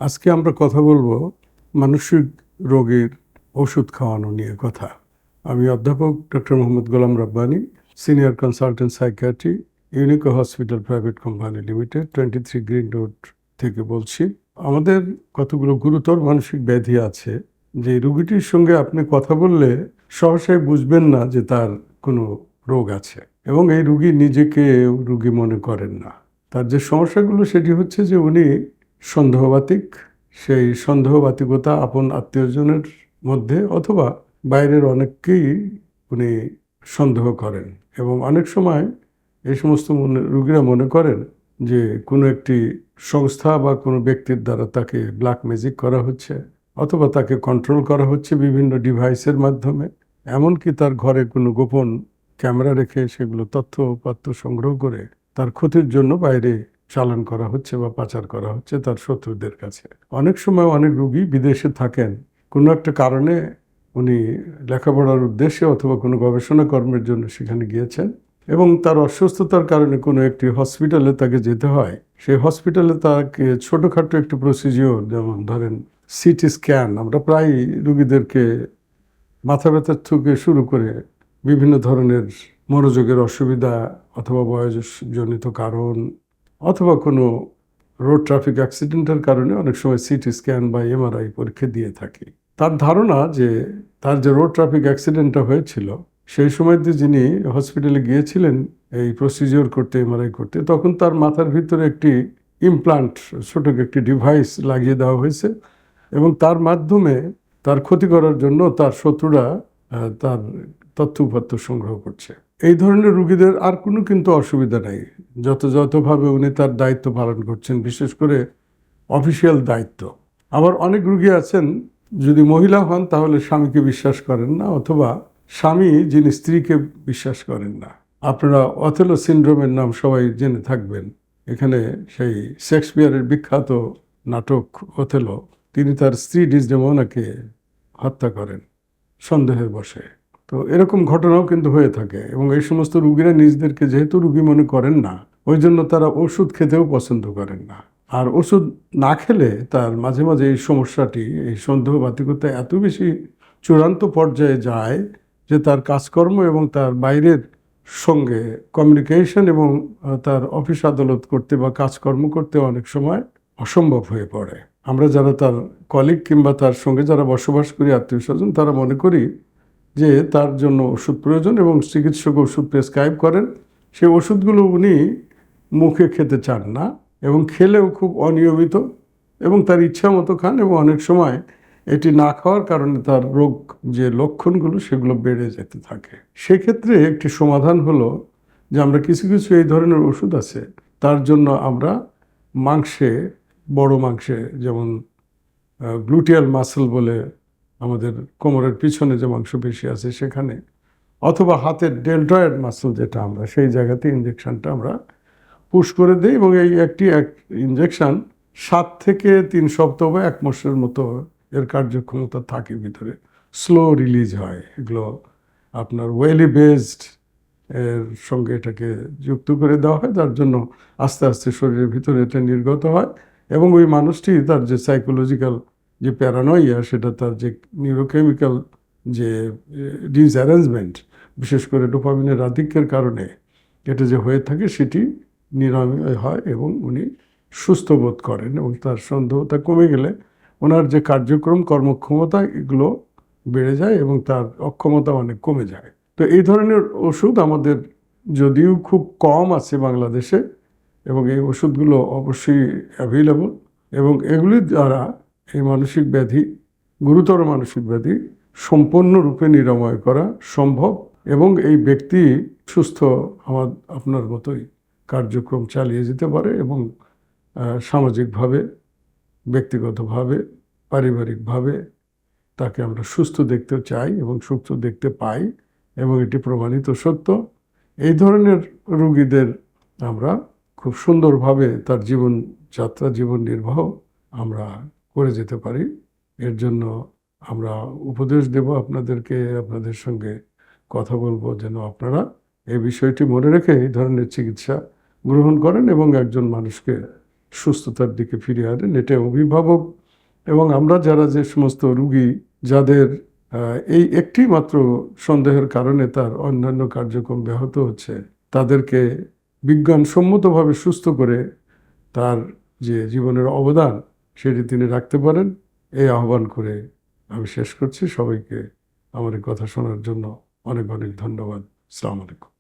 আজকে আমরা কথা বলবো মানসিক রোগের ওষুধ খাওয়ানো নিয়ে কথা। আমি অধ্যাপক doctor Mohammad Golam Rabbani, senior consultant psychiatry, Unico hospital private company limited, 23 green road থেকে বলছি। আমাদের কতগুলো গুরুতর মানসিক ব্যাধি আছে যে রোগীটির সঙ্গে আপনি কথা বললে সহসাই বুঝবেন না যে তার কোনো রোগ আছে, এবং এই রোগী নিজেকে রোগী মনে করেন না। তার যে সমস্যাগুলো সেটি হচ্ছে যে উনি সন্দেহবাতিক। সেই সন্দেহবাতিকতা আপন আত্মীয়জনের মধ্যে অথবা বাইরের অনেককেই উনি সন্দেহ করেন, এবং অনেক সময় এই সমস্ত রোগীরা মনে করেন যে কোনো একটি সংস্থা বা কোনো ব্যক্তির দ্বারা তাকে ব্ল্যাক ম্যাজিক করা হচ্ছে, অথবা তাকে কন্ট্রোল করা হচ্ছে বিভিন্ন ডিভাইসের মাধ্যমে। এমনকি তার ঘরে কোনো গোপন ক্যামেরা রেখে সেগুলো তথ্য সংগ্রহ করে তার ক্ষতির জন্য বাইরে চালান করা হচ্ছে বা পাচার করা হচ্ছে তার শত্রুদের কাছে। অনেক সময় অনেক রোগী বিদেশে থাকেন, কোনো একটা কারণে উনি লেখাপড়ার উদ্দেশ্যে অথবা কোনো গবেষণা কর্মের জন্য সেখানে গিয়েছেন, এবং তার অসুস্থতার কারণে কোনো একটি হসপিটালে তাকে যেতে হয়। সেই হসপিটালে তাকে ছোটোখাটো একটি প্রসিজিওর, যেমন ধরেন সিটি স্ক্যান, আমরা প্রায় রোগীদেরকে মাথা ব্যথার থেকে শুরু করে বিভিন্ন ধরনের মনোযোগের অসুবিধা অথবা বয়সজনিত কারণ অথবা কোনো রোড ট্রাফিক অ্যাক্সিডেন্টের কারণে অনেক সময় সিটি স্ক্যান বা এমআরআই পরীক্ষা দিয়ে থাকি। তার ধারণা যে তার যে রোড ট্রাফিক অ্যাক্সিডেন্টটা হয়েছিল সেই সময়তে যিনি হসপিটালে গিয়েছিলেন এই প্রসিজিওর করতে, এমআরআই করতে, তখন তার মাথার ভিতরে একটি ইমপ্লান্ট, ছোট একটি ডিভাইস লাগিয়ে দেওয়া হয়েছে, এবং তার মাধ্যমে তার ক্ষতি করার জন্য তার শত্রুরা তার তথ্য উপাত্ত সংগ্রহ করছে। এই ধরনের রোগীদের আর কোনো কিন্তু অসুবিধা নাই, যথাযথভাবে উনি তার দায়িত্ব পালন করছেন, বিশেষ করে অফিসিয়াল দায়িত্ব। আবার অনেক রোগী আছেন, যদি মহিলা হন তাহলে স্বামীকে বিশ্বাস করেন না, অথবা স্বামী যিনি স্ত্রীকে বিশ্বাস করেন না। আপনারা অথেলো সিনড্রোমের নাম সবাই জেনে থাকবেন। এখানে সেই শেক্সপিয়ারের বিখ্যাত নাটক অথেলো, তিনি তার স্ত্রী ডিসডেমোনাকে হত্যা করেন সন্দেহের বশে। তো এরকম ঘটনাও কিন্তু হয়ে থাকে, এবং এই সমস্ত রোগীরা নিজেদেরকে যেহেতু রোগী মনে করেন না, ওই জন্য তারা ওষুধ খেতেও পছন্দ করেন না। আর ওষুধ না খেলে তার মাঝে মাঝে এই সমস্যাটি, এই সন্দেহবাতিকতা এত বেশি চূড়ান্ত পর্যায়ে যায় যে তার কাজকর্ম এবং তার বাইরের সঙ্গে কমিউনিকেশন এবং তার অফিস আদালত করতে বা কাজকর্ম করতে অনেক সময় অসম্ভব হয়ে পড়ে। আমরা যারা তার কলিগ কিংবা তার সঙ্গে যারা বসবাস করি, আত্মীয় স্বজন, তারা মনে করি যে তার জন্য ওষুধ প্রয়োজন, এবং চিকিৎসক ওষুধ প্রেসক্রাইব করেন। সেই ওষুধগুলো উনি মুখে খেতে চান না, এবং খেলেও খুব অনিয়মিত এবং তার ইচ্ছা মতো খান, এবং অনেক সময় এটি না খাওয়ার কারণে তার রোগ যে লক্ষণগুলো সেগুলো বেড়ে যেতে থাকে। সেক্ষেত্রে একটি সমাধান হলো যে আমরা কিছু কিছু এই ধরনের ওষুধ আছে, তার জন্য আমরা মাংসে, বড় মাংসে, যেমন গ্লুটিয়াল মাসল বলে আমাদের কোমরের পিছনে যে মাংসপেশি আছে সেখানে, অথবা হাতের ডেলটয়েড মাসল যেটা, আমরা সেই জায়গাতে ইঞ্জেকশনটা আমরা পুশ করে দিই, এবং এই একটি ইঞ্জেকশন 7 থেকে 3 সপ্তাহ বা 1 মাসের মতো এর কার্যক্ষমতা থাকে ভিতরে, স্লো রিলিজ হয়। এগুলো আপনার ওয়েলি বেসড এর সঙ্গে এটাকে যুক্ত করে দেওয়া হয়, যার জন্য আস্তে আস্তে শরীরের ভিতরে এটা নির্গত হয়, এবং ওই মানুষটি তার যে সাইকোলজিক্যাল যে প্যারানয়িয়া, সেটা তার যে নিউরোকেমিক্যাল যে ডিসঅ্যারেঞ্জমেন্ট, বিশেষ করে ডোপামিনের আধিক্যের কারণে এটা যে হয়ে থাকে সেটি নিরাময় হয়, এবং উনি সুস্থ বোধ করেন, এবং তার সন্দেহতা কমে গেলে ওনার যে কার্যক্রম, কর্মক্ষমতা, এগুলো বেড়ে যায় এবং তার অক্ষমতা অনেক কমে যায়। তো এই ধরনের ওষুধ আমাদের যদিও খুব কম আছে বাংলাদেশে, এবং এই ওষুধগুলো অবশ্যই অ্যাভেলেবল, এবং এগুলির দ্বারা এই মানসিক ব্যাধি, গুরুতর মানসিক ব্যাধি সম্পূর্ণরূপে নিরাময় করা সম্ভব, এবং এই ব্যক্তি সুস্থ আপনার মতোই কার্যক্রম চালিয়ে যেতে পারে, এবং সামাজিকভাবে, ব্যক্তিগতভাবে, পারিবারিকভাবে তাকে আমরা সুস্থ দেখতে চাই এবং সুস্থ দেখতে পাই, এবং এটি প্রমাণিত সত্য। এই ধরনের রোগীদের আমরা খুব সুন্দরভাবে তার জীবনযাত্রা, জীবন নির্বাহ আমরা করে যেতে পারি। এর জন্য আমরা উপদেশ দেব আপনাদেরকে, আপনাদের সঙ্গে কথা বলবো যেন আপনারা এই বিষয়টি মনে রেখে এই ধরনের চিকিৎসা গ্রহণ করেন এবং একজন মানুষকে সুস্থতার দিকে ফিরিয়ে আনেন। এটা অভিভাবক এবং আমরা যারা যে সমস্ত রুগী যাদের এই একটি মাত্র সন্দেহের কারণে তার অন্যান্য কার্যক্রম ব্যাহত হচ্ছে, তাদেরকে বিজ্ঞানসম্মতভাবে সুস্থ করে তার যে জীবনের অবদান সেটি তিনি রাখতে পারেন, এই আহ্বান করে আমি শেষ করছি। সবাইকে আমার এই কথা শোনার জন্য অনেক অনেক ধন্যবাদ। আসসালামু আলাইকুম।